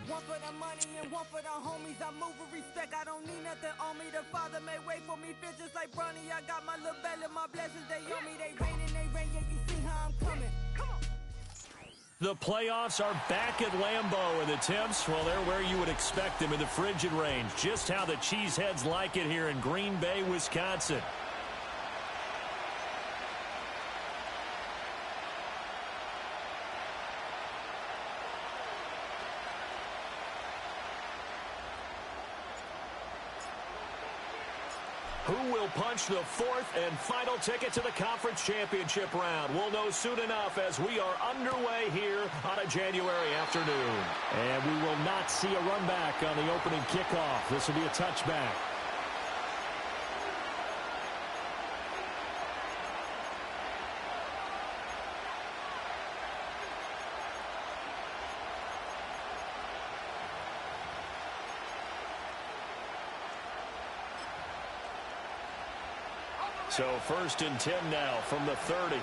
One for the money and one for the homies. I move with respect, I don't need nothing on me. The Father may wait for me, bitches like Bronny. I got my little belly, my blessings, they on me. They rain, yeah, you see how I'm coming. Come on. The playoffs are back at Lambeau, and the temps, well, they're where you would expect them in the frigid range. Just how the Cheeseheads like it here in Green Bay, Wisconsin. Who will punch the fourth and final ticket to the conference championship round? We'll know soon enough as we are underway here on a January afternoon. And we will not see a run back on the opening kickoff. This will be a touchback. So 1st and 10 now from the 30.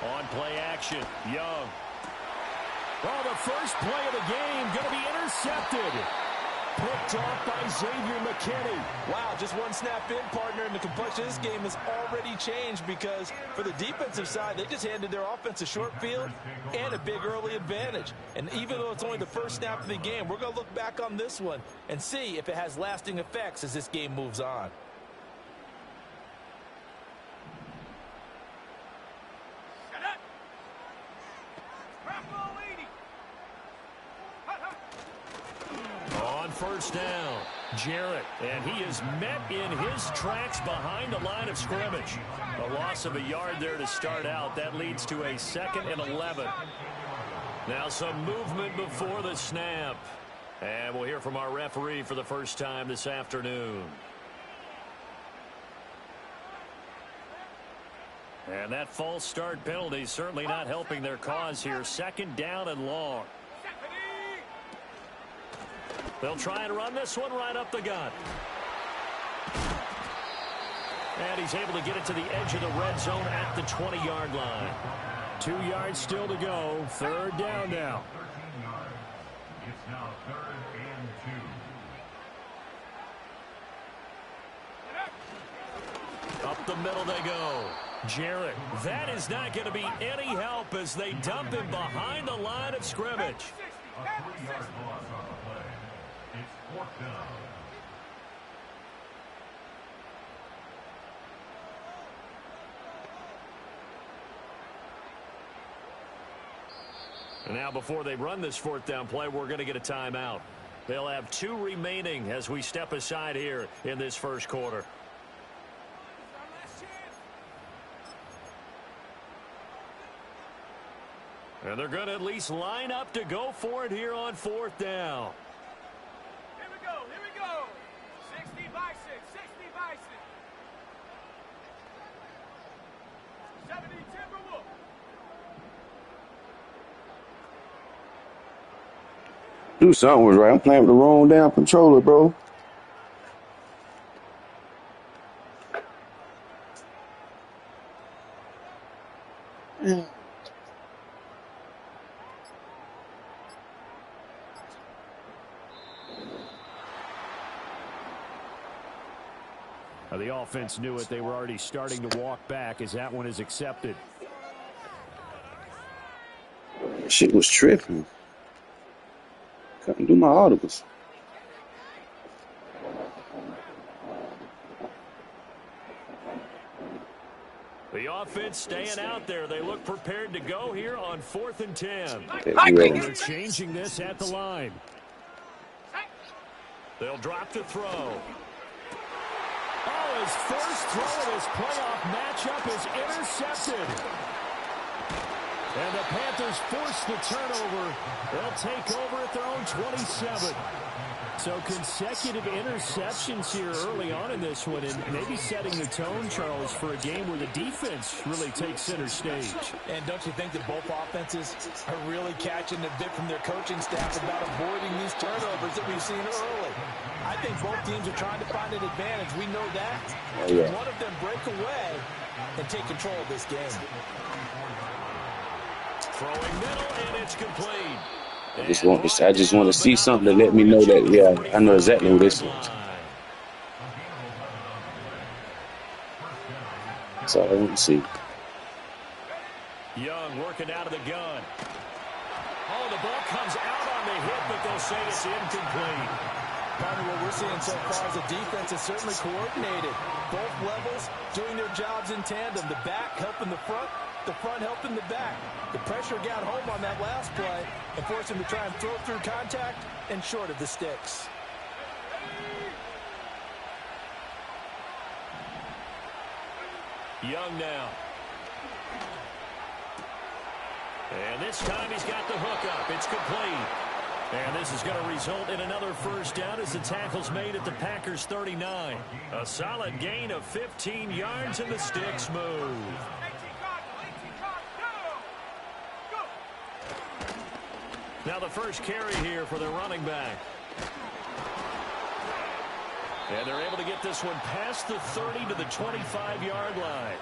On play action, Young. Oh, the first play of the game going to be intercepted. Picked off by Xavier McKinney. Wow, just one snap in, partner, and the complexion of this game has already changed because for the defensive side, they just handed their offense a short field and a big early advantage. And even though it's only the first snap of the game, we're going to look back on this one and see if it has lasting effects as this game moves on. First down, Jarrett, and he is met in his tracks behind the line of scrimmage. A loss of a yard there to start out. That leads to a 2nd and 11. Now some movement before the snap. And we'll hear from our referee for the first time this afternoon. And that false start penalty certainly not helping their cause here. 2nd down and long. They'll try and run this one right up the gut. And he's able to get it to the edge of the red zone at the 20-yard line. 2 yards still to go. 3rd down now. It's now 3rd and 2. Up the middle they go. Jarrett. That is not going to be any help as they dump him behind the line of scrimmage. A 3-yard loss on the play. It's 4th down. And now before they run this 4th down play, we're going to get a timeout. They'll have 2 remaining as we step aside here in this first quarter. And they're going to at least line up to go for it here on 4th down. Here we go. 60 by 6, 60 by 6. 70 Timberwolves. Do something was right. I'm playing with the wrong damn controller, bro. The offense knew it. They were already starting to walk back as that one is accepted. Shit was tripping. Couldn't do my audibles. The offense staying out there. They look prepared to go here on 4th and 10. They're changing this at the line. They'll drop the throw. Oh, his first throw of his playoff matchup is intercepted. And the Panthers force the turnover. They'll take over at their own 27. So consecutive interceptions here early on in this one, and maybe setting the tone, Charles, for a game where the defense really takes center stage. And don't you think that both offenses are really catching the bit from their coaching staff about avoiding these turnovers that we've seen early? I think both teams are trying to find an advantage. We know that. Oh, yeah. One of them break away and take control of this game. Throwing middle, and it's complete. I just want to see something to let me know that, yeah, I know exactly who this is. That's all I want to see. Young working out of the gun. Oh, the ball comes out on the hit, but they'll say it's incomplete. Probably what we're seeing so far is the defense is certainly coordinated. Both levels doing their jobs in tandem. The back helping the front helping the back. The pressure got home on that last play and forced him to try and throw through contact and short of the sticks. Young now. And this time he's got the hook up. It's complete. And this is going to result in another first down as the tackle's made at the Packers' 39. A solid gain of 15 yards and the sticks move. Now the first carry here for the running back. And they're able to get this one past the 30 to the 25-yard line.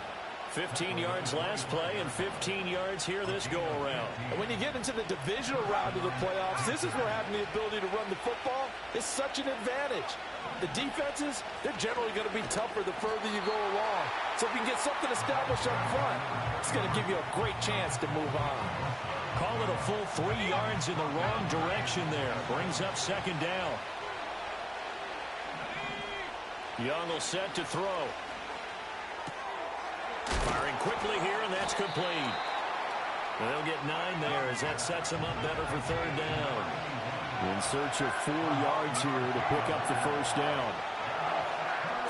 15 yards last play and 15 yards here this go-around. And when you get into the divisional round of the playoffs, this is where having the ability to run the football is such an advantage. The defenses, they're generally going to be tougher the further you go along. So if you can get something established up front, it's going to give you a great chance to move on. Call it a full 3 yards in the wrong direction there. Brings up second down. Young will set to throw. Firing quickly here, and that's complete. They'll get 9 there as that sets them up better for third down. In search of 4 yards here to pick up the first down.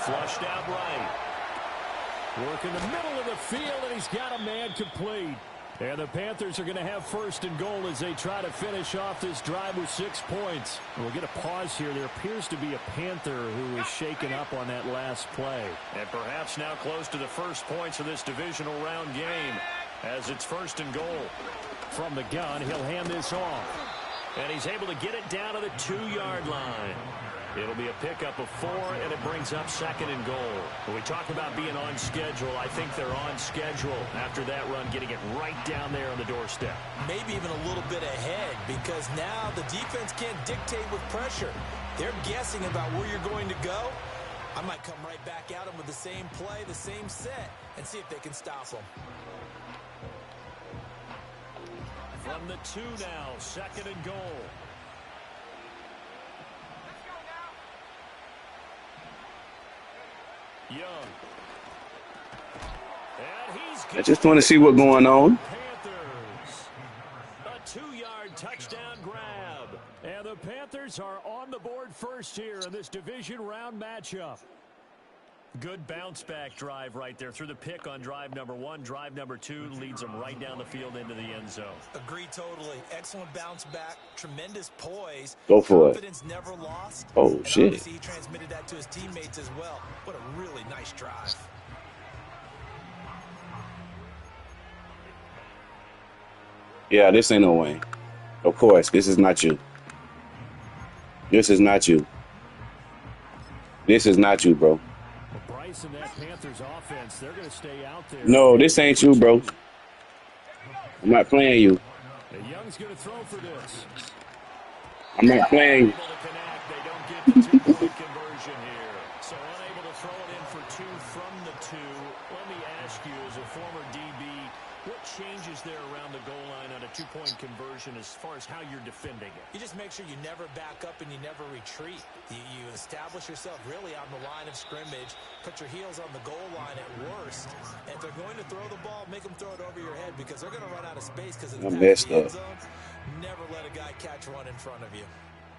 Flushed out right. Work in the middle of the field, and he's got a man complete. And the Panthers are going to have first and goal as they try to finish off this drive with 6 points. We'll get a pause here. There appears to be a Panther who was shaken up on that last play. And perhaps now close to the first points of this divisional round game as it's first and goal. From the gun, he'll hand this off. And he's able to get it down to the 2-yard line. It'll be a pickup of 4, and it brings up second and goal. When we talk about being on schedule, I think they're on schedule after that run, getting it right down there on the doorstep. Maybe even a little bit ahead, because now the defense can't dictate with pressure. They're guessing about where you're going to go. I might come right back at them with the same play, the same set, and see if they can stop them. From the 2 now, second and goal. Young. I just want to see what's going on. Panthers. A 2-yard touchdown grab. And the Panthers are on the board first here in this division round matchup. Good bounce back drive right there through the pick on drive number 1. Drive number 2 leads them right down the field into the end zone. Agree totally. Excellent bounce back. Tremendous poise. Go for it. Confidence never lost. Oh, and shit. obviously he transmitted that to his teammates as well. What a really nice drive. Yeah, this ain't no Wayne. Of course, this is not you. This is not you. This is not you, bro. Bryce and that Panthers offense, they're going to stay out there. No, this ain't you, bro. I'm not playing you. And Young's going to throw for this. I'm not playing you. Able to connect. They don't get the 2-point conversion here. So unable to throw it in for 2 from the 2. Let me ask you, as a former DB, what changes there around the goal line on a 2-point conversion as far as how you're defending it? You just make sure you never back up and you never retreat. You establish yourself really on the line of scrimmage, put your heels on the goal line at worst, and if they're going to throw the ball, make them throw it over your head because they're going to run out of space because of the pass to the end zone. Never let a guy catch one in front of you.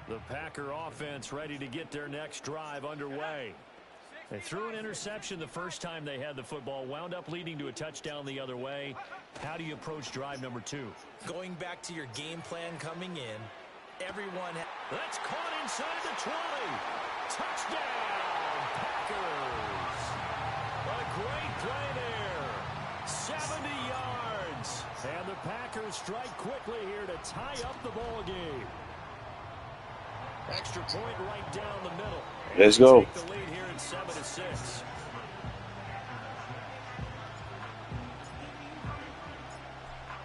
The Packer offense ready to get their next drive underway. They threw an interception the first time they had the football, wound up leading to a touchdown the other way. How do you approach drive number 2? Going back to your game plan coming in, everyone... That's caught inside the 20. Touchdown, Packers. A great play there. 70 yards. And the Packers strike quickly here to tie up the ball game. Extra point right down the middle. Let's go. Take the lead here at 7-6.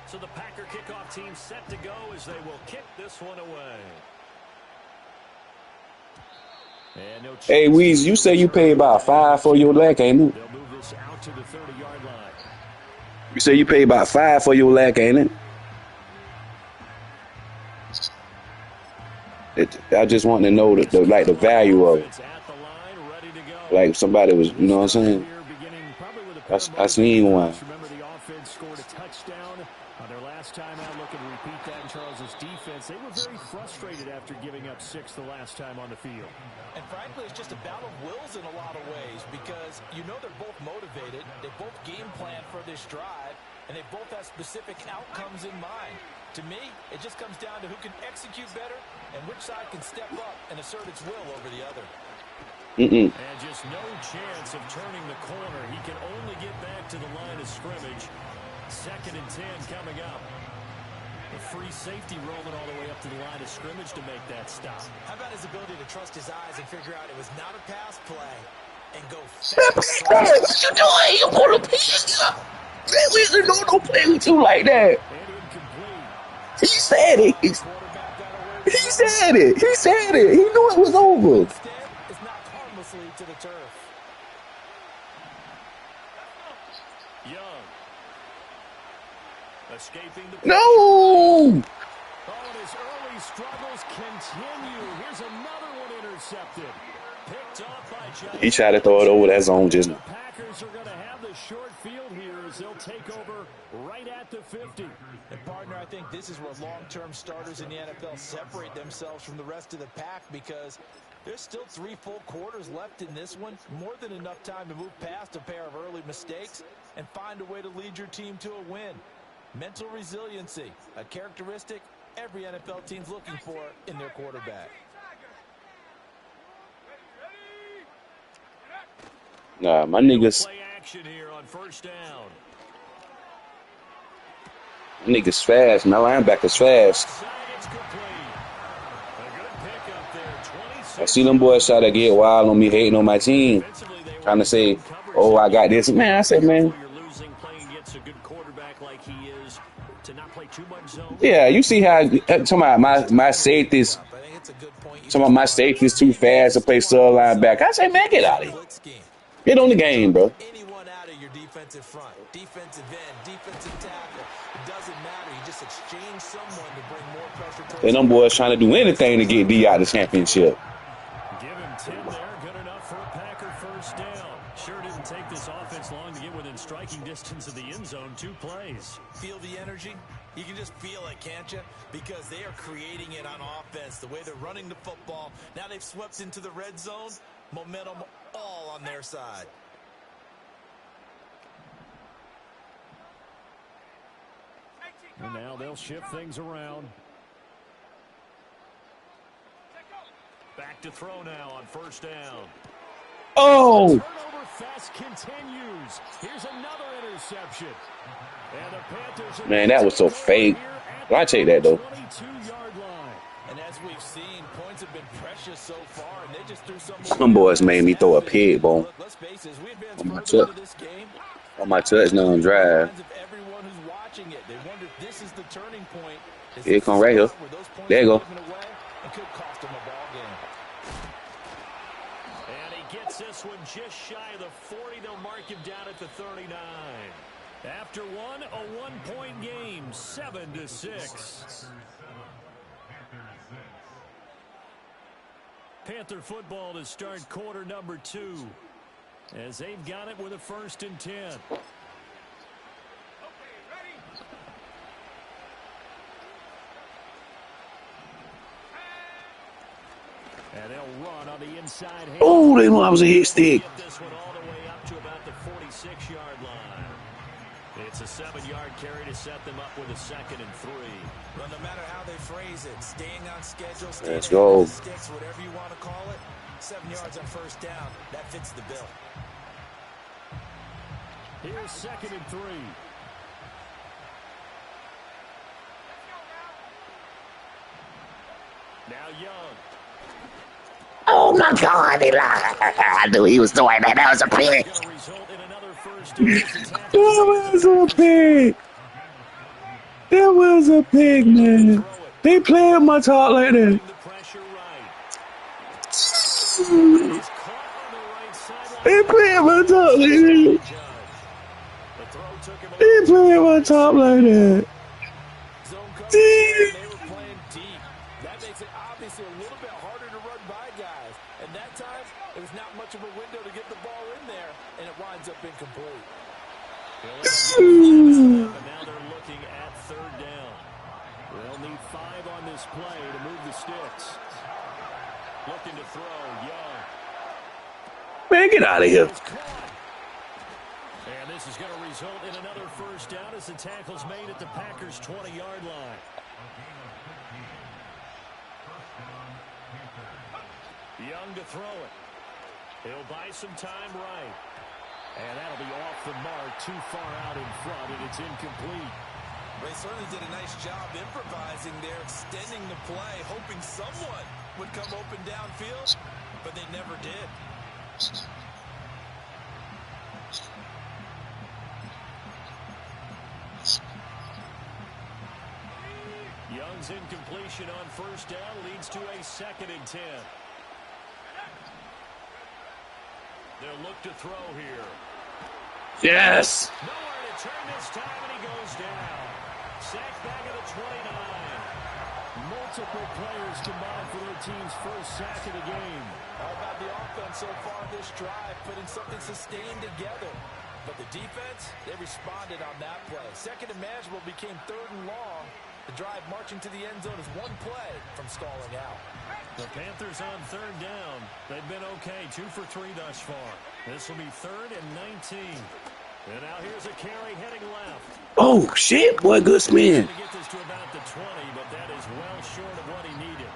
So the Packer kickoff team set to go as they will kick this one away. And no Hey, Weez, you say you pay about $5 for your lack, ain't it? They'll move this out to the 30-yard line. You say you pay about $5 for your lack, ain't it? I just want to know the value of it. Like somebody was, you know what I'm saying? I seen one. Remember, the offense scored a touchdown on their last time out. Looking to repeat that in Charles's defense. They were very frustrated after giving up 6 the last time on the field. And frankly, it's just a battle of wills in a lot of ways because you know they're both motivated. They both game plan for this drive, and they both have specific outcomes in mind. To me, it just comes down to who can execute better and which side can step up and assert its will over the other. And just no chance of turning the corner. He can only get back to the line of scrimmage. 2nd and 10 coming up. The free safety rolling all the way up to the line of scrimmage to make that stop. How about his ability to trust his eyes and figure out it was not a pass play and go what you doing? You want to play? Man, we don't play with you like that. He said it. He said it. He said it. He knew it was over. It's not harmlessly to the turf. Young. Escaping the No. Oh, and his early struggles continue. Here's another one intercepted. Picked off by Johnson. He tried to throw it over that zone just now. The Packers are going to have the short field here as they'll take over right at the 50. And partner, I think this is where long-term starters in the NFL separate themselves from the rest of the pack because there's still 3 full quarters left in this one. More than enough time to move past a pair of early mistakes and find a way to lead your team to a win. Mental resiliency, a characteristic every NFL team's looking for in their quarterback. Nah, my niggas. Play action here on 1st down. Niggas fast. My linebacker's fast. I see them boys try to get wild on me, hating on my team, trying to say, "Oh, I got this." Man, I said, man. Yeah, you see how talking about my safeties. Talking about my safeties too fast to play sub linebacker. I say, man, get out of here. Get on the game, bro. Anyone out of your defensive front, defensive end, defensive tackle, it doesn't matter. You just exchange someone to bring more pressure towards. And them boys trying to do anything to get D out of the championship. Give him 10 there. Good enough for a Packer 1st down. Sure didn't take this offense long to get within striking distance of the end zone. 2 plays. Feel the energy? You can just feel it, can't you? Because they are creating it on offense. The way they're running the football. Now they've swept into the red zone. Momentum all on their side. And now they'll shift things around. Back to throw now on 1st down. Oh! Turnover fest continues. Here's another interception. And the Panthers are Man, that was so fake. I take that though. 22-yard line. And as we've seen, points have been precious so far, and they just threw Some boys made me throw a pig bone on my touchdown drive. Here it come right here. There you go. And he gets this one just shy of the 40. They'll mark him down at the 39. After one, a one-point game, 7-6. Panther football to start quarter number 2 as they've got it with a 1st and 10. And they'll run on the inside. Oh, they knew I was a hit stick. Get this one all the way up to about the 46-yard line. It's a 7-yard carry to set them up with a 2nd and 3. Well, no matter how they phrase it, staying on schedule, staying let's go. Sticks, whatever you want to call it, 7 yards on 1st down, that fits the bill. Here's 2nd and 3. Now Young. my God, Eli. I knew he was doing that. That was a pig. That was a pig. That was a pig, man. They play my talk like that. They play my talk like that. They play my top like that. Zone coverage there, they were playing deep. That makes it obviously a little bit harder to run by guys. And that time, it was not much of a window to get the ball in there, and it winds up incomplete. And now they're looking at third down. They'll need 5 on this play to move the sticks. Looking to throw, Young. Man, get out of here. And this is going to result in another first down as the tackle's made at the Packers' 20-yard line. Young to throw it. He'll buy some time right. And that'll be off the mark, too far out in front, and it's incomplete. They certainly did a nice job improvising there, extending the play, hoping someone would come open downfield, but they never did. Young's incompletion on first down leads to a 2nd and 10. They'll look to throw here. Yes. Nowhere to turn this time, and he goes down. Sacked back at the 29. Multiple players combined for their team's first sack of the game. How about the offense so far this drive, putting something sustained together? But the defense, they responded on that play. Second and manageable became 3rd and long. The drive marching to the end zone is one play from stalling out. The Panthers on 3rd down. They've been okay, 2 for 3 thus far. This will be 3rd and 19. And now here's a carry heading left. Oh, shit. Boy, good spin. To get this to about the 20, but that is well short of what he needed.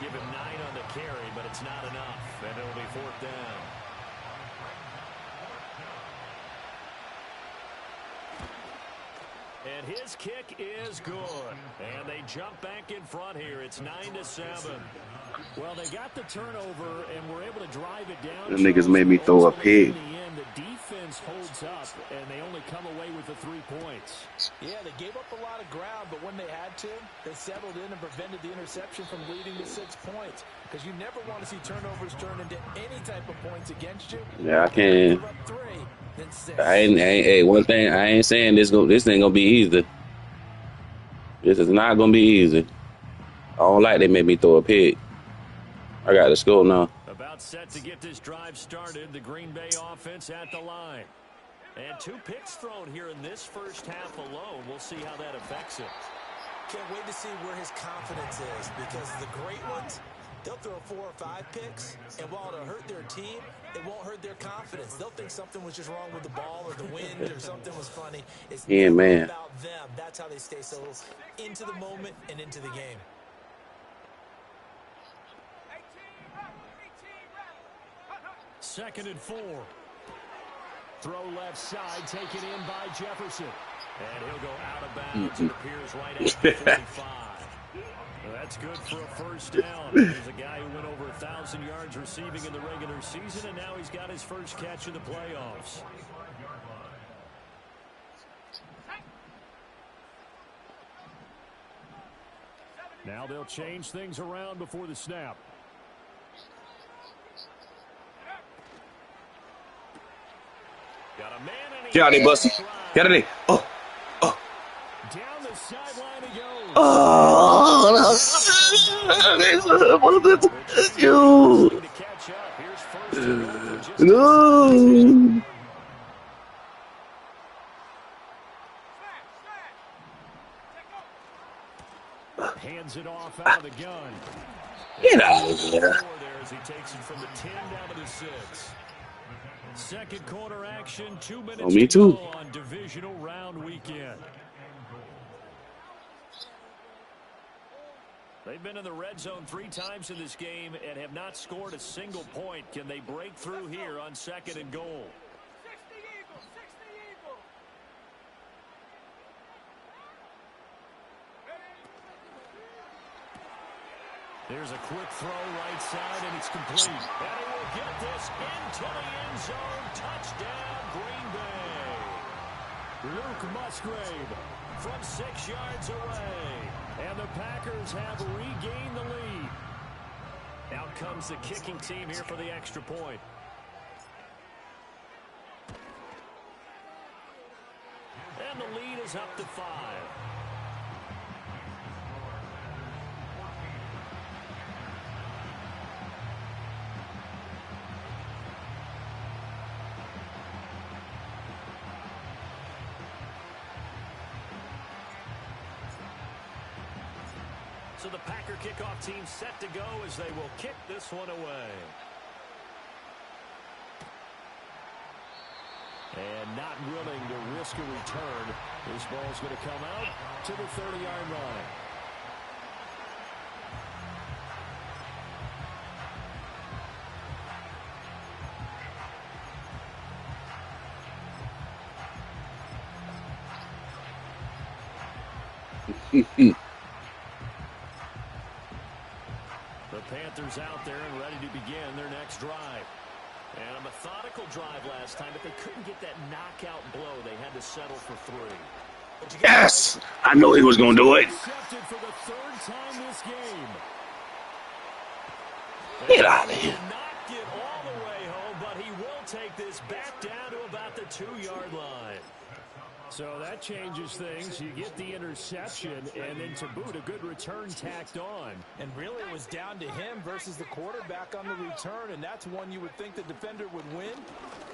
Give him 9 on the carry, but it's not enough. And it'll be 4th down. And his kick is good. And they jump back in front here. It's 9-7. Well, they got the turnover and were able to drive it down. The niggas made me throw a pig. In the end, the defense holds up, and they only come away with the 3 points. Yeah, they gave up a lot of ground, but when they had to, they settled in and prevented the interception from leading to 6 points. Because you never want to see turnovers turn into any type of points against you. Yeah, I can. Give up 3, then 6. Hey, one thing, I ain't saying this ain't gonna be easy. This is not gonna be easy. I don't like they made me throw a pig. I got to score now. About set to get this drive started, the Green Bay offense at the line. And 2 picks thrown here in this first half alone. We'll see how that affects him. Can't wait to see where his confidence is, because the great ones, they'll throw 4 or 5 picks, and while it'll hurt their team, it won't hurt their confidence. They'll think something was just wrong with the ball or the wind or something was funny. It's man. about them. That's how they stay so into the moment and into the game. Second and 4. Throw left side, taken in by Jefferson. And he'll go out of bounds. It appears right at the 45. That's good for a first down. He's a guy who went over 1,000 yards receiving in the regular season, and now he's got his first catch in the playoffs. Now they'll change things around before the snap. Got a man in Get out of there, Buster. Get out of there. Oh. Down the sideline he goes. Oh. You. To catch up. Here's first and goal for just No. hands it off out of the gun. Get out of here. There as he takes it from the 10 down to the 6. Second quarter action, 2 minutes Oh, me to too. go on divisional round weekend. They've been in the red zone 3 times in this game and have not scored a single point. Can they break through here on 2nd and goal? 60 Eagles, 60 Eagles. There's a quick throw right side, and it's complete. And he will get this into the end zone. Touchdown, Green Bay. Luke Musgrave from 6 yards away. And the Packers have regained the lead. Out comes the kicking team here for the extra point. And the lead is up to 5. So the Packer kickoff team set to go as they will kick this one away. And not willing to risk a return. This ball's going to come out to the 30-yard line. The Panthers out there and ready to begin their next drive. And a methodical drive last time, but they couldn't get that knockout blow. They had to settle for 3. Yes! I know he was going to do it. Intercepted for the 3rd time this game. Get out of here. He did not get all the way home, but he will take this back down to about the 2-yard line. So that changes things. You get the interception, and then to boot, a good return tacked on. And really, it was down to him versus the quarterback on the return, and that's one you would think the defender would win.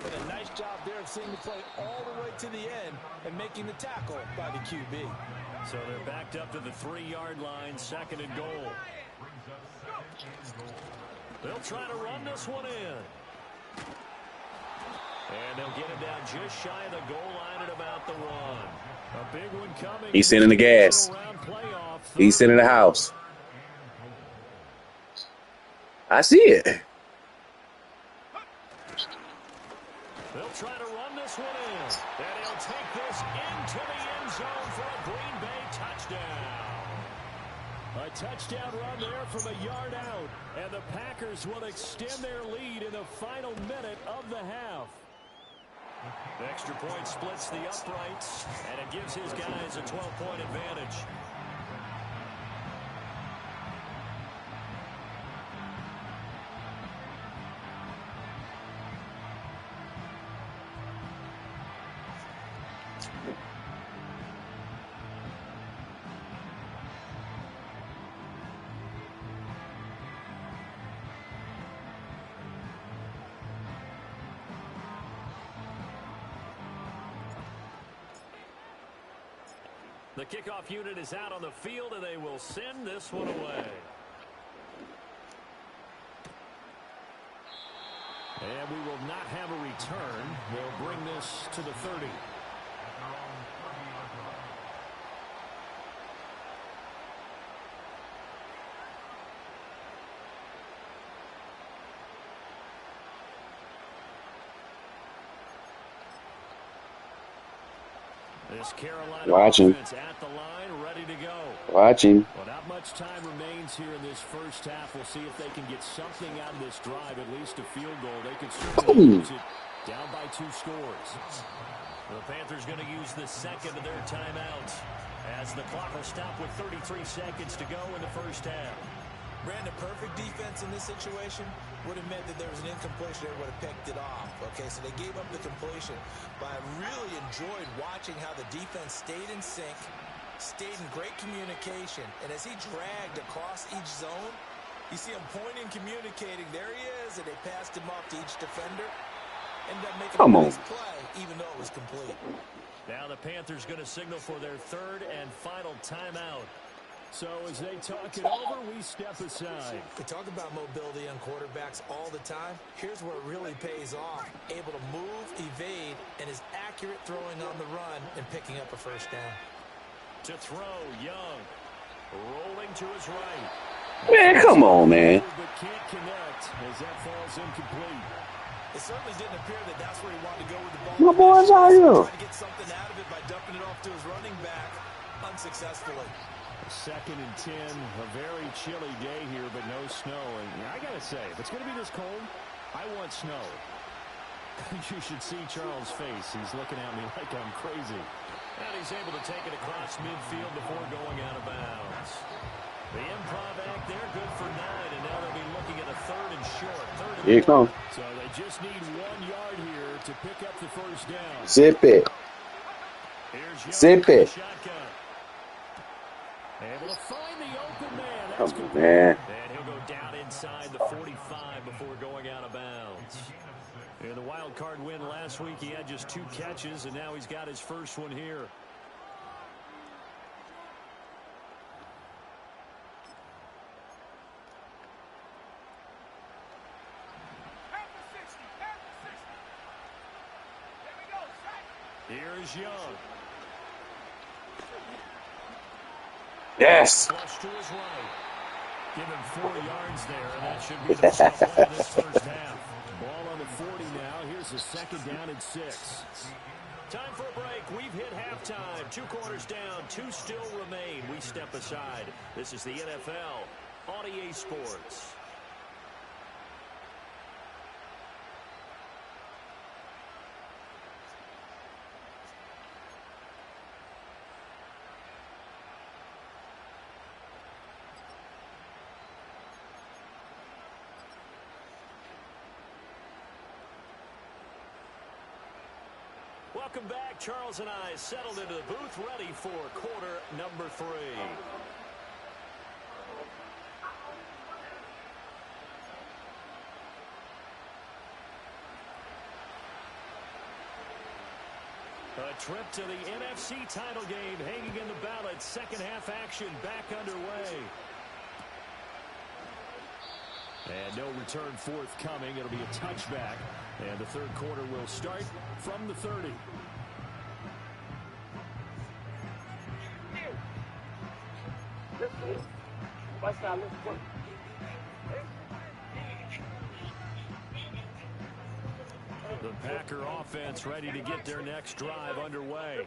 But a nice job there of seeing the play all the way to the end and making the tackle by the QB. So they're backed up to the 3-yard line, 2nd and goal. They'll try to run this one in. And they'll get it down just shy of the goal line at about the 1. A big one coming. He's sending the gas. He's sending the house. I see it. They'll try to run this one in. And he'll take this into the end zone for a Green Bay touchdown. A touchdown run there from a yard out. And the Packers will extend their lead in the final minute of the half. The extra point splits the uprights, and it gives his guys a 12-point advantage. The kickoff unit is out on the field, and they will send this one away. And we will not have a return. They'll bring this to the 30. This Carolina offense at the line, ready to go. Watching. Well, not much time remains here in this first half. We'll see if they can get something out of this drive, at least a field goal. They could certainly use it down by 2 scores. The Panthers going to use the 2nd of their timeouts as the clock will stop with 33 seconds to go in the first half. Brandon, perfect defense in this situation would have meant that there was an incompletion. They would have picked it off. Okay, so they gave up the completion. But I really enjoyed watching how the defense stayed in sync, stayed in great communication. And as he dragged across each zone, you see him pointing, communicating. There he is, and they passed him off to each defender. Ended up making a nice play, even though it was complete. Now the Panthers going to signal for their 3rd and final timeout. So as they talk it over, we step aside. We talk about mobility on quarterbacks all the time. Here's where it really pays off. Able to move, evade, and is accurate throwing on the run and picking up a first down. To throw, Young. Rolling to his right. Man, come on, man. But can't connect as that falls incomplete. It certainly didn't appear that that's where he wanted to go with the ball. My boys out here. Trying to get something out of it by dumping it off to his running back unsuccessfully. 2nd and 10. A very chilly day here, but no snow. And I got to say, if it's going to be this cold, I want snow. You should see Charles' face. He's looking at me like I'm crazy. And he's able to take it across midfield before going out of bounds. The improv act there, good for 9, and now they'll be looking at a 3rd and short. 3rd and Here it comes. So they just need 1 yard here to pick up the first down. Zip it. Zip it. Able to find the open man. Come on, man. And he'll go down inside the 45 before going out of bounds. In the wild card win last week, he had just 2 catches, and now he's got his first one here. Here's Young. Yes. Flush to his right. Give him 4 yards there, and that should be the start of this first half. Ball on the 40 now. Here's a 2nd down and 6. Time for a break. We've hit halftime. 2 quarters down. 2 still remain. We step aside. This is the NFL on EA Sports. Welcome back. Charles and I settled into the booth, ready for quarter number 3. A trip to the NFC title game hanging in the balance. Second half action back underway. And no return forthcoming. It'll be a touchback. And the 3rd quarter will start from the 30. The Packer offense ready to get their next drive underway.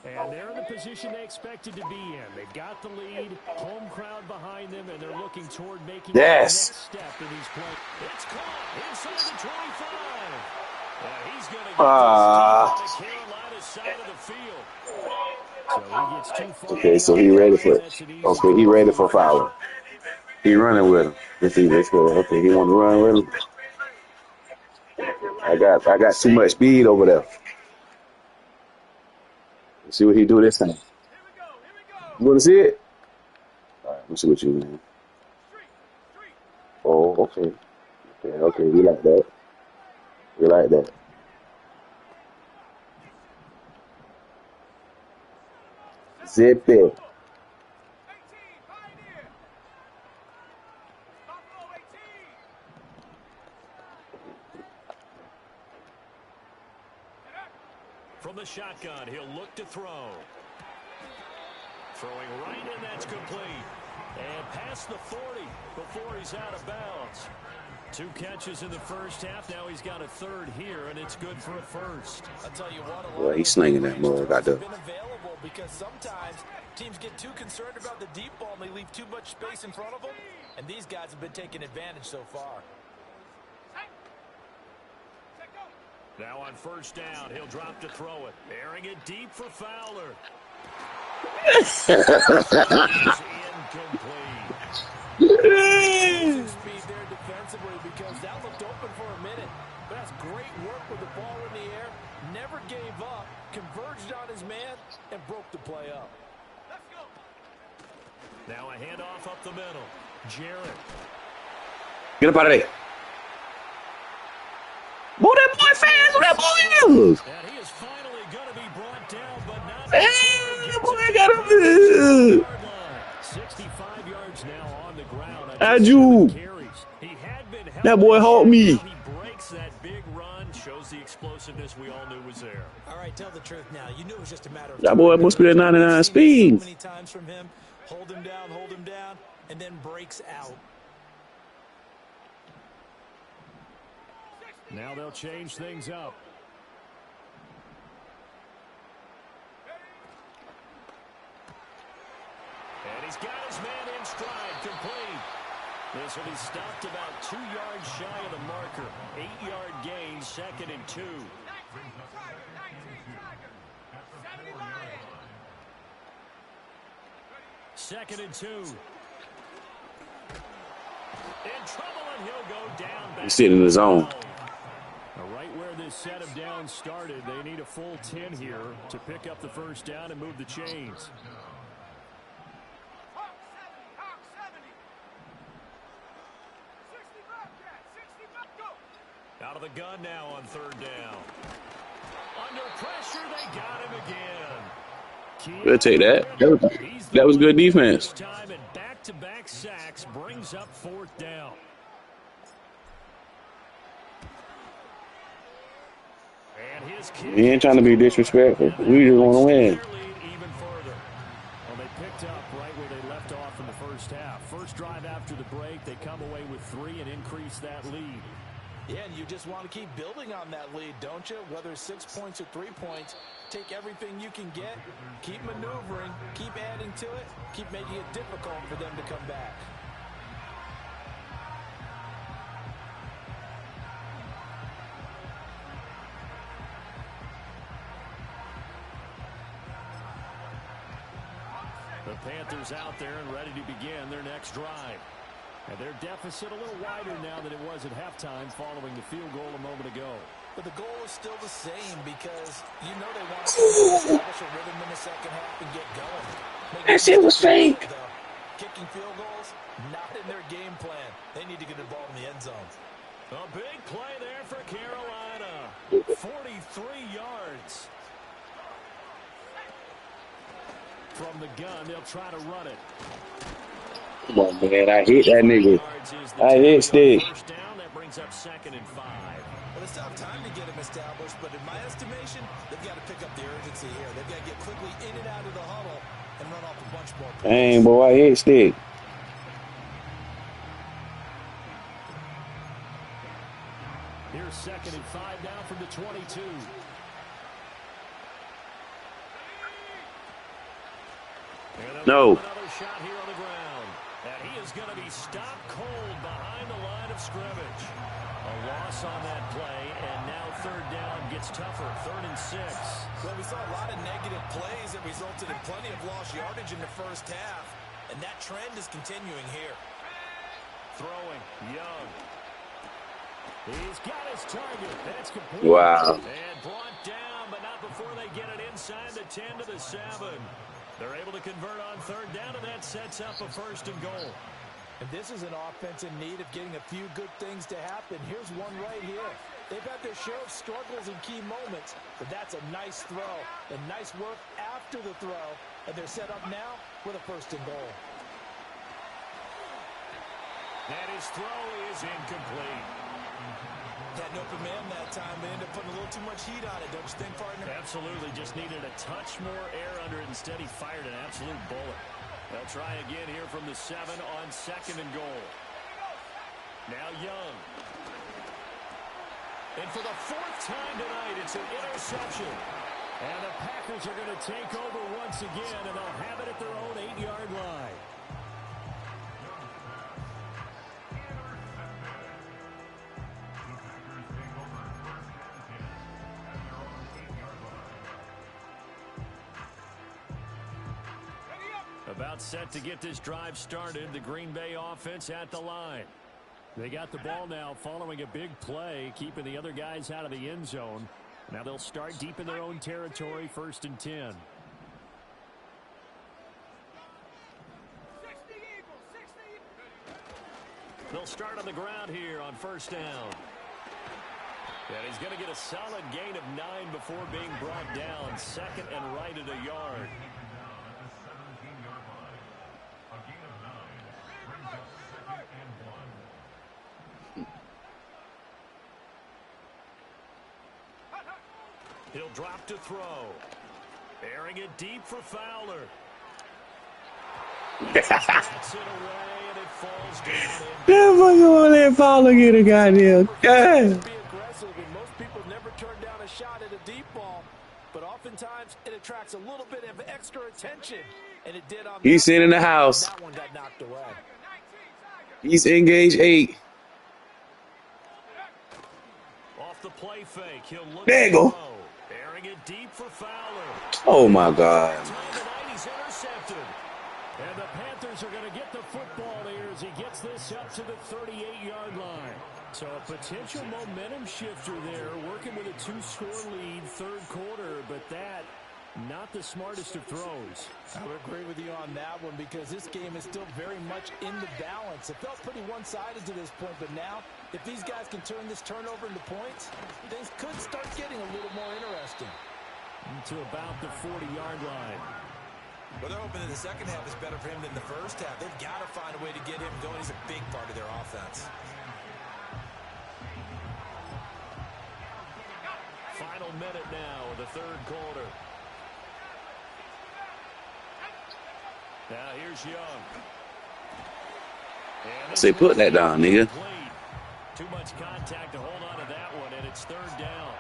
And they're in the position they expected to be in. They've got the lead, home crowd behind them, and they're looking toward making the next step in these plays. It's caught inside the 25. He's going to get to the Carolina side of the field. So he gets too far. Okay, so he ready for it. Okay, he ready for Fowler. He running with him. Let's see, let's go. Okay, he want to run with him. I got too much speed over there. Let's see what he do this time. You want to see it? All right, let's see what you mean. Oh, okay. Okay, we like that. We like that. Zip it. From the shotgun, he'll look to throw. Throwing right in, that's complete. And past the 40 before he's out of bounds. 2 catches in the first half. Now he's got a 3rd here, and it's good for a first. I'll tell you what, Well, he's slinging that mug. Got the. been available because sometimes teams get too concerned about the deep ball and they leave too much space in front of them. And these guys have been taking advantage so far. Now on first down, he'll drop to throw it. Airing it deep for Fowler. Incomplete. Speed there defensively because that looked open for a minute. But that's great work with the ball in the air. Never gave up, converged on his man, and broke the play up. Let's go. Now a handoff up the middle. Jarrett. Get up out of there. Move that boy fast. Where that boy is. And he is finally going to be brought down, but not. Hey, boy, I got him. 65 yards now on the ground. Aju. That boy helped me. He breaks that big run, shows the explosiveness we all knew was there. All right, tell the truth now. You knew it was just a matter of That boy must be at 99 speed. So many times from him, hold him down, and then breaks out. Now they'll change things up. And he's got his man in stride, complete. This will be stopped about 2 yards shy of the marker. 8-yard gain, 2nd and 2. 19 Tiger. 70 Lion. 2nd and 2. In trouble, and he'll go down. He's sitting in the zone. Right where this set of downs started, they need a full 10 here to pick up the first down and move the chains. Hawk 70. Hawk 70. 65, Cat. 65. Go. Out of the gun now on 3rd down. Under pressure, they got him again. We'll take that. That was good defense. Time and back-to-back sacks brings up 4th down. We ain't trying to be disrespectful. We just want to win. Even further. Well, they picked up right where they left off in the first half. First drive after the break, they come away with 3 and increase that lead. Yeah, and you just want to keep building on that lead, don't you? Whether 6 points or 3 points, take everything you can get, keep maneuvering, keep adding to it, keep making it difficult for them to come back. The Panthers out there and ready to begin their next drive. And their deficit a little wider now than it was at halftime following the field goal a moment ago. But the goal is still the same because you know they want to establish a rhythm in the second half and get going. That shit was fake. Kicking field goals, not in their game plan. They need to get the ball in the end zone. A big play there for Carolina. 43 yards. From the gun, they'll try to run it. Come on, man. I hit that nigga. I hit Stick. First down, that brings up 2nd and 5. Well, it's not time to get them established, but in my estimation, they've got to pick up the urgency here. They've got to get quickly in and out of the huddle and run off a bunch more plays. Dang, boy, I hit Stick. Here's 2nd and 5 now from the 22. No. Another shot here on the ground. And he is going to be stopped cold behind the line of scrimmage. A loss on that play, and now 3rd down gets tougher. 3rd and 6. Well, we saw a lot of negative plays that resulted in plenty of lost yardage in the first half, and that trend is continuing here. Throwing, Young. He's got his target. That's complete. Wow. And brought down, but not before they get it inside the 10 to the 7. They're able to convert on 3rd down, and that sets up a 1st and goal. And this is an offense in need of getting a few good things to happen. Here's one right here. They've had their share of struggles in key moments, but that's a nice throw and nice work after the throw. And they're set up now with a 1st and goal. And his throw is incomplete. Had an open man that time. They ended up putting a little too much heat on it, don't you think, partner? Absolutely. Just needed a touch more air under it. Instead, he fired an absolute bullet. They'll try again here from the 7 on 2nd and goal. Now Young. And for the 4th time tonight, it's an interception. And the Packers are going to take over once again, and they'll have it at their own 8-yard line. About set to get this drive started. The Green Bay offense at the line. They got the ball now following a big play, keeping the other guys out of the end zone. Now they'll start deep in their own territory, 1st and 10. 60 Eagles, 60. They'll start on the ground here on 1st down. And he's going to get a solid gain of 9 before being brought down. 2nd and right at a yard. He'll drop to throw. Airing it deep for Fowler. Bats it away, and it falls down. That fucking on that Fowler get a goddamn. God. Be aggressive, and most people never turn down a shot at a deep ball. but oftentimes it attracts a little bit of extra attention, and it did on He's in the house. that one got knocked away. He's engaged 8. Off the play fake, he'll look There you go. airing it deep for Fowler. Oh my God. He's intercepted. And the Panthers are going to get the football here as he gets this up to the 38-yard line. So a potential momentum shifter there, working with a 2-score lead, third quarter, but that not the smartest of throws. I would agree with you on that one because this game is still very much in the balance. It felt pretty one-sided to this point, but now if these guys can turn this turnover into points, things could start getting a little more interesting. To about the 40-yard line. Well, they're hoping that the second half is better for him than the first half. They've got to find a way to get him going. He's a big part of their offense. Final minute now of the third quarter. Now here's Young. I say put that down, nigga. Too much contact to hold on to that one, and it's third down.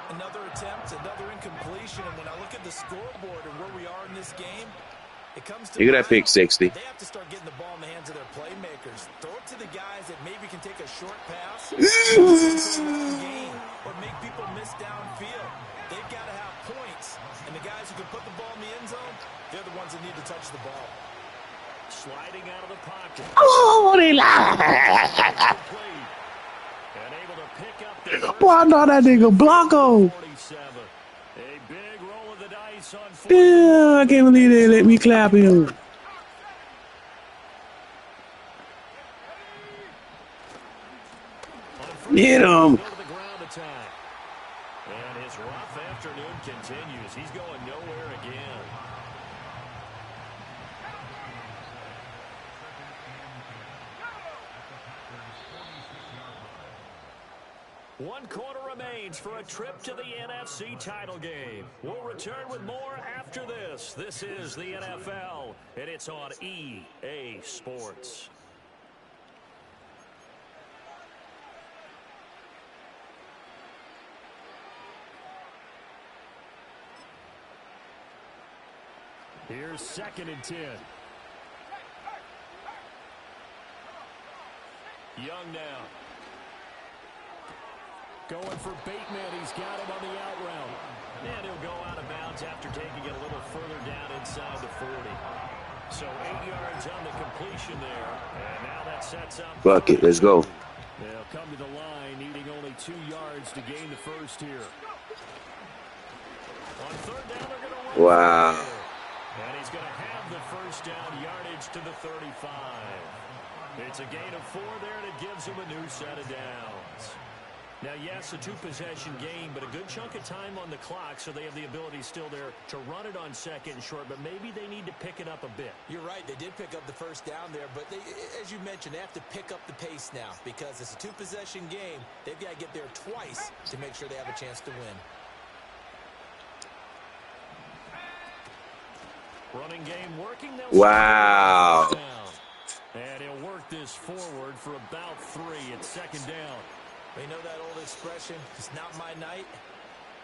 Another attempt, another incompletion, and when I look at the scoreboard and where we are in this game, it comes to Look at that pick 60. They have to start getting the ball in the hands of their playmakers. Throw it to the guys that maybe can take a short pass, game, or make people miss downfield. They've got to have points, and the guys who can put the ball in the end zone, they're the ones that need to touch the ball. Sliding out of the pocket. Oh, they lie. And able to pick up the Boy, I know that nigga Blanco. 47. A big roll of the dice on 4. Yeah, I can't believe they let me clap him. Get him. Go to the ground attack. And his rough afternoon continues. He's going nowhere again. One quarter remains for a trip to the NFC title game. We'll return with more after this. This is the NFL, and it's on EA Sports. Here's 2nd and 10. Young now. Going for Bateman. He's got him on the out route. And he'll go out of bounds after taking it a little further down inside the 40. So 8 yards on the completion there. And now that sets up. Fuck it, let's go. They'll come to the line, needing only 2 yards to gain the first here. On third down, they're going to run. Wow. And he's going to have the first down, yardage to the 35. It's a gain of 4 there, and it gives him a new set of downs. Now, yes, a 2-possession game, but a good chunk of time on the clock, so they have the ability still there to run it on 2nd and short, but maybe they need to pick it up a bit. You're right. They did pick up the first down there, but they, as you mentioned, they have to pick up the pace now because it's a 2-possession game. They've got to get there twice to make sure they have a chance to win. Running game working. Wow. And he'll work this forward for about 3 at 2nd down. We know that old expression, it's not my night.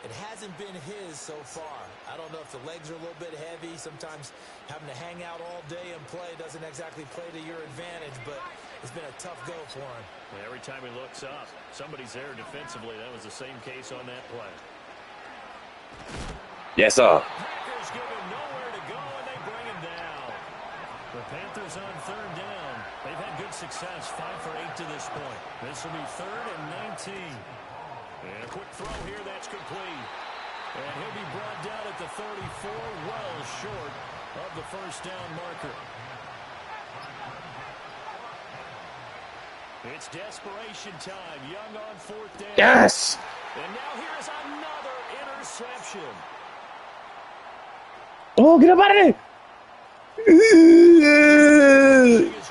It hasn't been his so far. I don't know if the legs are a little bit heavy. Sometimes having to hang out all day and play doesn't exactly play to your advantage, but it's been a tough go for him. Every time he looks up, somebody's there defensively. That was the same case on that play. Yes, sir. Packers give him nowhere to go, and they bring him down. The Panthers on third down. They've had good success, 5 for 8 to this point. This will be 3rd and 19. And a quick throw here, that's complete. And he'll be brought down at the 34, well short of the first down marker. It's desperation time. Young on 4th down. Yes. And now here's another interception. Oh, get up out of there. His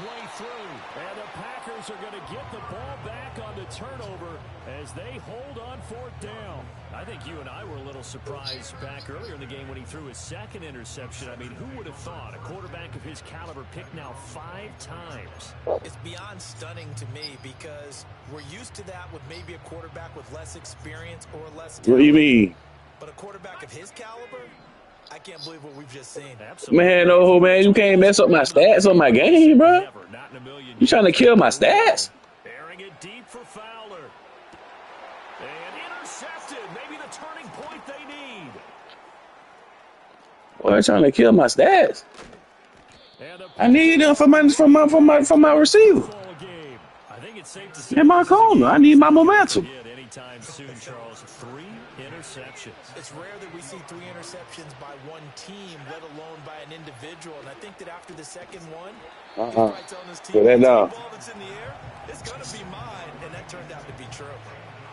way through, and the Packers are going to get the ball back on the turnover as they hold on 4th down. I think you and I were a little surprised back earlier in the game when he threw his 2nd interception. I mean, who would have thought a quarterback of his caliber picked now 5 times? It's beyond stunning to me because we're used to that with maybe a quarterback with less experience or less talent. What do you mean? But a quarterback of his caliber, I can't believe what we've just seen. Man, no, man, you can't mess up my stats on my game, bro. You trying to kill my stats? Airing it deep for Fowler. And intercepted. Maybe the turning point they need. Boy, trying to kill my stats. I need them for my receiver. I think it's safe to say In my corner, I need my momentum. Anytime soon, Charles. 3 interceptions. It's rare that we see 3 interceptions by one team, let alone by an individual. And I think that after the second one, he's probably telling his team, that down. The ball that's in the air, it's going to be mine. And that turned out to be true.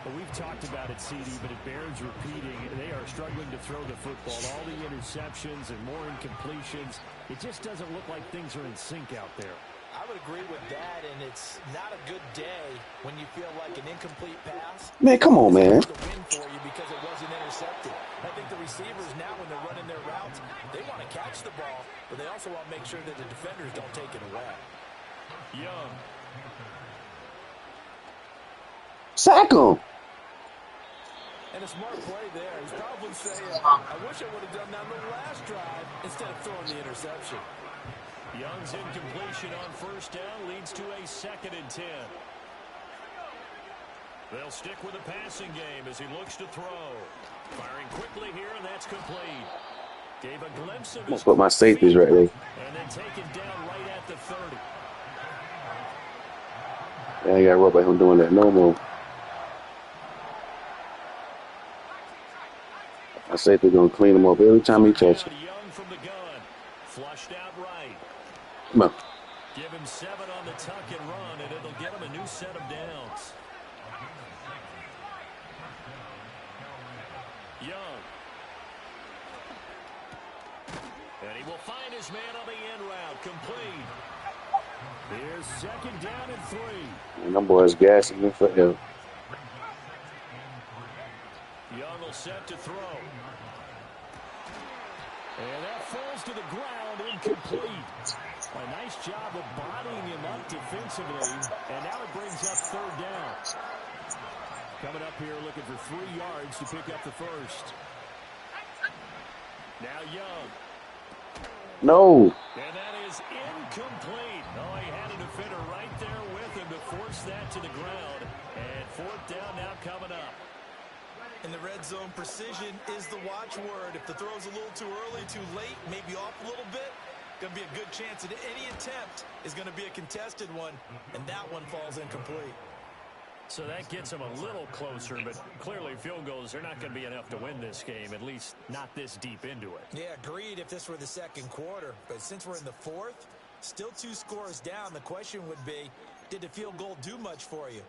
Well, we've talked about it, CD, but it bears repeating. They are struggling to throw the football. All the interceptions and more incompletions. It just doesn't look like things are in sync out there. I would agree with that, and it's not a good day when you feel like an incomplete pass. Man, come on, man. To win for you because it wasn't intercepted. I think the receivers now, when they're running their routes, they want to catch the ball, but they also want to make sure that the defenders don't take it away. Young. Sack him. And a smart play there. He's probably saying, I wish I would have done that on the last drive instead of throwing the interception. Young's incompletion on first down leads to a 2nd and 10. They'll stick with the passing game as he looks to throw. Firing quickly here, and that's complete. Gave a glimpse of his put my safeties right there. And then taken down right at the 30. I ain't got to worry about him doing that no more. I say they're going to clean him up every time he touches it. Young from the gun. Flushed out right. Come on. Give him 7 on the tuck and run, and it'll get him a new set of downs. Young. And he will find his man on the end route. Complete. Here's 2nd down and 3. And them boys gassing me forever. Young will set to throw. And that falls to the ground, incomplete. A nice job of bodying him up defensively, and now it brings up 3rd down. Coming up here looking for 3 yards to pick up the first. Now Young. No. And that is incomplete. Oh, he had a defender right there with him to force that to the ground. And 4th down now coming up. In the red zone, precision is the watchword. If the throw's a little too early, too late, maybe off a little bit, going to be a good chance that any attempt is going to be a contested one, and that one falls incomplete. So that gets them a little closer, but clearly field goals are not going to be enough to win this game, at least not this deep into it. Yeah, agreed if this were the 2nd quarter, but since we're in the 4th, still 2 scores down, the question would be, did the field goal do much for you?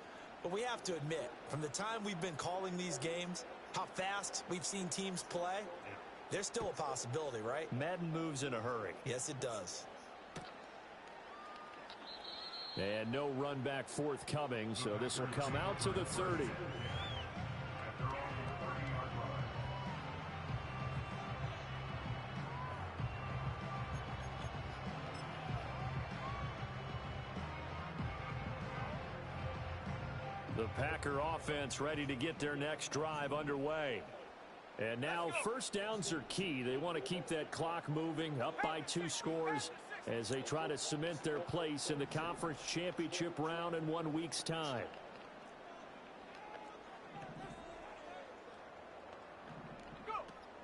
But we have to admit, from the time we've been calling these games, how fast we've seen teams play, there's still a possibility, right? Madden moves in a hurry. Yes, it does. And no run back forthcoming, so this will come out to the 30. The Packer offense ready to get their next drive underway. And now 1st downs are key. They want to keep that clock moving, up by 2 scores as they try to cement their place in the conference championship round in 1 week's time.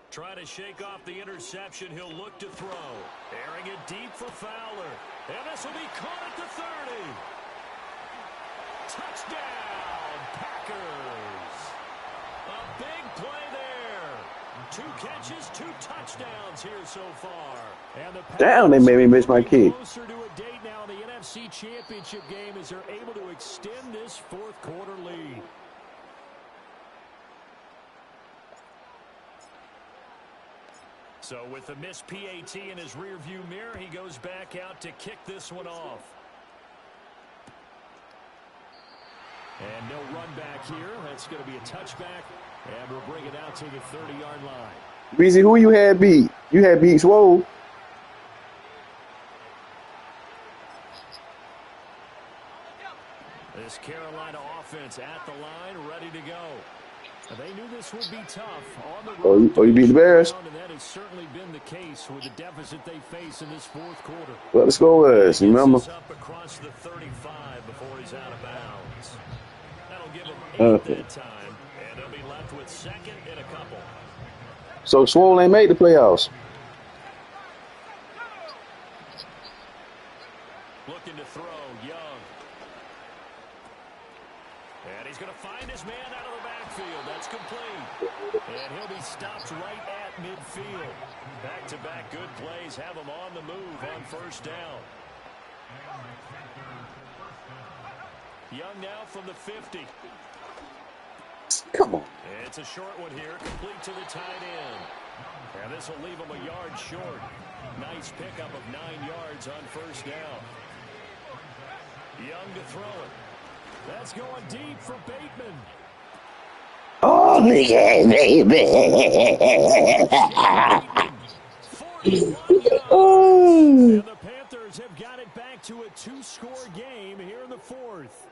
Trying to shake off the interception. He'll look to throw. Airing it deep for Fowler. And this will be caught at the 30. Touchdown, Packers. A big play there. 2 catches, 2 touchdowns here so far. And the Damn, they made me miss my kick. Closer to a date now in the NFC Championship game as they're able to extend this 4th quarter lead. So with the missed PAT in his rearview mirror, he goes back out to kick this one off. And no run back here. That's going to be a touchback. And we'll bring it out to the 30-yard line. Breezy, who you had beat? You had beat Swole. This Carolina offense at the line, ready to go. They knew this would be tough on the Oh, road. you beat the Bears? And that has certainly been the case with the deficit they face in this fourth quarter. Well, the score is, remember? Up across the 35 before he's out of bounds. That'll give him 8 that time, and they'll be left with second and a couple. So Swole ain't made the playoffs. Looking to throw, Young. And he's going to find his man out of the backfield. That's complete. And he'll be stopped right at midfield. Back-to-back good plays have him on the move on first down. Young now from the 50. Come on. It's a short one here, complete to the tight end. And this will leave him a yard short. Nice pickup of 9 yards on first down. Young to throw it. That's going deep for Bateman. Oh, yeah, baby. And the Panthers have got it back to a 2-score game here in the fourth.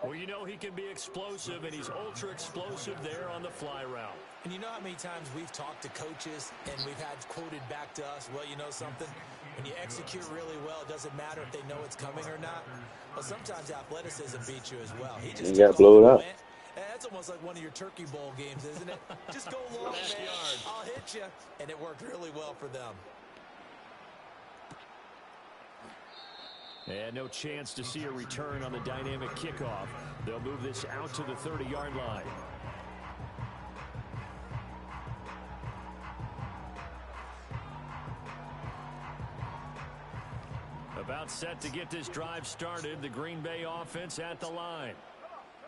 Well, you know he can be explosive, and he's ultra-explosive there on the fly route. And you know how many times we've talked to coaches and we've had quoted back to us, well, you know something? When you execute really well, it doesn't matter if they know it's coming or not. Well, sometimes athleticism beats you as well. He just got blown up. That's almost like one of your Turkey Bowl games, isn't it? Just go long, man. I'll hit you. And it worked really well for them. And no chance to see a return on the dynamic kickoff. They'll move this out to the 30-yard line. About set to get this drive started. The Green Bay offense at the line.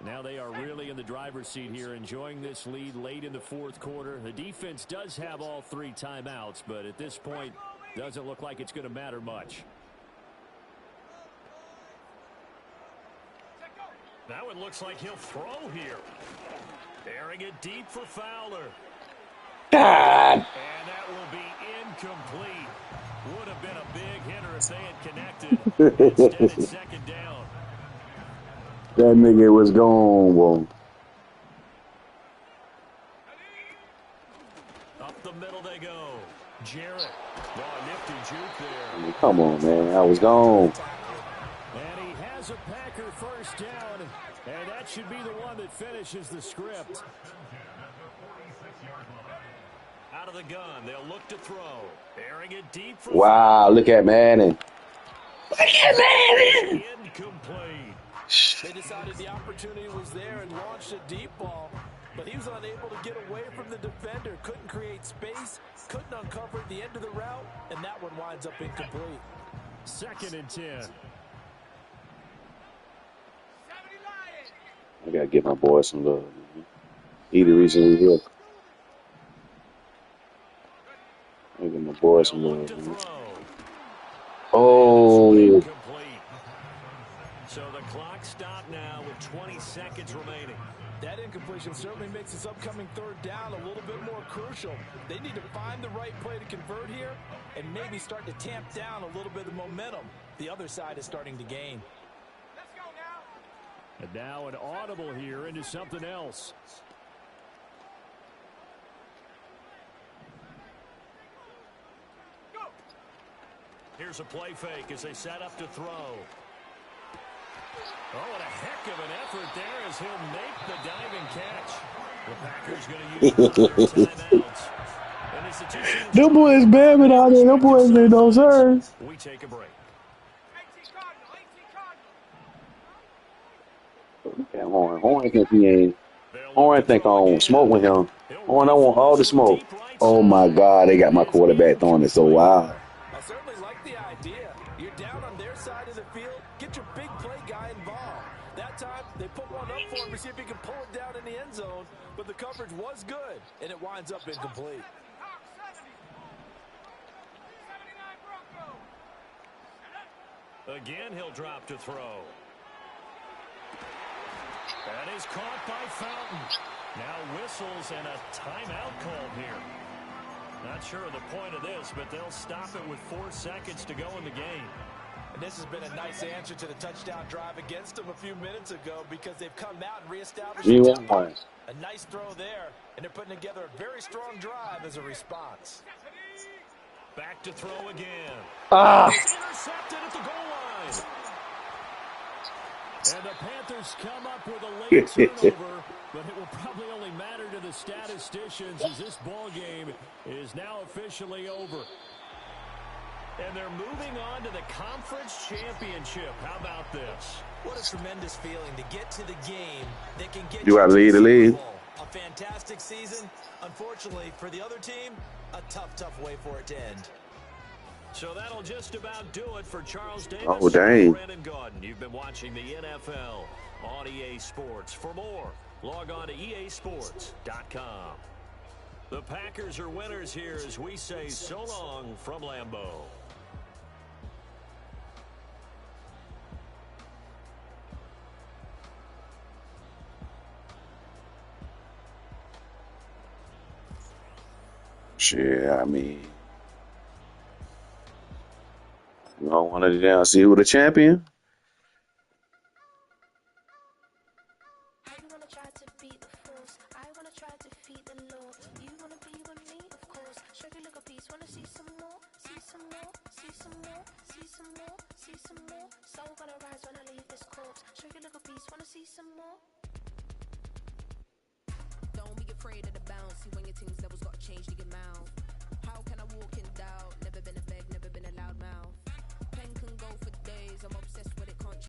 Now they are really in the driver's seat here, enjoying this lead late in the fourth quarter. The defense does have all 3 timeouts, but at this point, doesn't look like it's going to matter much. Now it looks like he'll throw here. Airing it deep for Fowler. God. And that will be incomplete. Would have been a big hitter if they had connected. Instead, it's second down. That nigga was gone, boy. Up the middle they go. Jarrett. Oh, nifty juke there. Come on, man. I was gone. And he has a Packer first down. And that should be the one that finishes the script. Out of the gun, they'll look to throw. Airing it deep for Wow, look at Manning. Look at Manning. Incomplete. They decided the opportunity was there and launched a deep ball, but he was unable to get away from the defender. Couldn't create space, couldn't uncover the end of the route, and that one winds up incomplete. 2nd and 10. I gotta give my boy some love. He the reason we here. I give my boy some love. Man. Oh. Incomplete. So the clock stopped now with 20 seconds remaining. That incompletion certainly makes this upcoming third down a little bit more crucial. They need to find the right play to convert here and maybe start to tamp down a little bit of momentum. The other side is starting to gain. Let's go now. And now an audible here into something else. Go. Here's a play fake as they set up to throw. Oh, what a heck of an effort there as he'll make the diving catch. The Packers going to use their timeouts. And it's the 2 teams. Them boys bamming out there. Them boys made no sense. We take a break. 18 Cardinal, 18 Cardinal. Look at Horn. Horn think he ain't. Horn think I don't smoke with him. Horn, I want all the smoke. Oh my God, they got my quarterback throwing it so wild. I certainly like the idea. You're down on their side of the field. Get your big play guy involved. That time, they put one up for him to see if he can pull it down in the end zone. But the coverage was good, and it winds up incomplete. Hawk 70. 79 Bronco. Again, he'll drop to throw. That is caught by Fountain. Now whistles and a timeout called here. Not sure of the point of this, but they'll stop it with 4 seconds to go in the game. And this has been a nice answer to the touchdown drive against them a few minutes ago because they've come out and reestablished the tempo. A nice throw there, and they're putting together a very strong drive as a response. Back to throw again. Ah. It's intercepted at the goal line. And the Panthers come up with a late turnover, but it will probably only matter to the statisticians as this ball game is now officially over. And they're moving on to the conference championship. How about this? What a tremendous feeling to get to the game that can get You gotta lead the league. A fantastic season. Unfortunately, for the other team, a tough way for it to end. So that'll just about do it for Charles Davis. Oh, dang. And Brandon Gaudin. You've been watching the NFL on EA Sports. For more, log on to easports.com. The Packers are winners here as we say so long from Lambeau. Shit, I mean, you don't want to down see who the champion? I wanna try to beat the force. I wanna try to defeat the law. You wanna be with me, of course. Show you look a piece. Wanna see some more? See some more? See some more? See some more? See some more? Soul gonna rise when I leave this corpse. Show you look a piece. Wanna see some more? Don't be afraid of the bounce. See when your things levels got changed to your mouth.